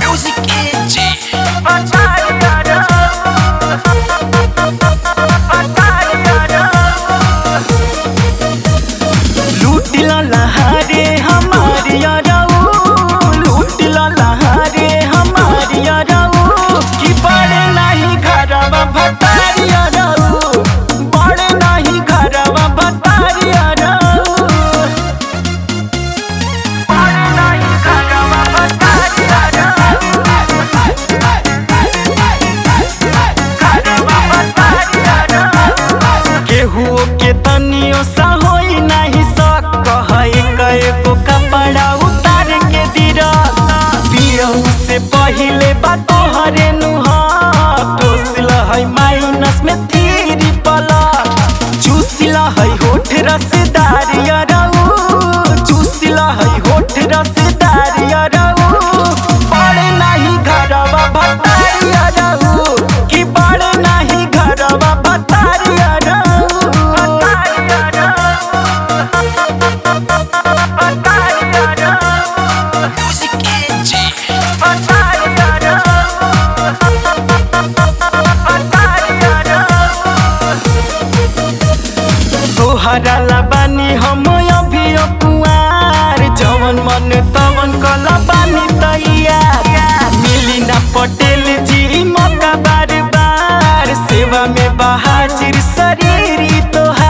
Music Edge. लूटिला लहारे हमारी याराऊ, लूटिला लहारे हमारी याराऊ, कि बड़े नहीं घरवा भतारी याराऊ, बड़े नहीं घरवा भतारी याराऊ, बड़े नहीं घरवा भतारी याराऊ, घरवा भतारी याराऊ। केहू के तनियो सा होई नहीं एको कपड़ा उतार के दिरा पियहू से पहिले बा तोहरे नुहा ठोसिल है माइनस में थ्री प्लस चूसिल है होठ रसदार याराऊ, चूसिल है होठ रसदार याराऊ, बड़े नहीं घरवा भतारी याराऊ, कि बड़े नहीं घरवा भतारी याराऊ। Music Edge. तोहरा लाबानी हम अभी कुआर, जवन मन तवन कला बानी तैयार, मिली ना पटेल जी मौका बार बार, सेवा में बहाजिर शरीर तोहार।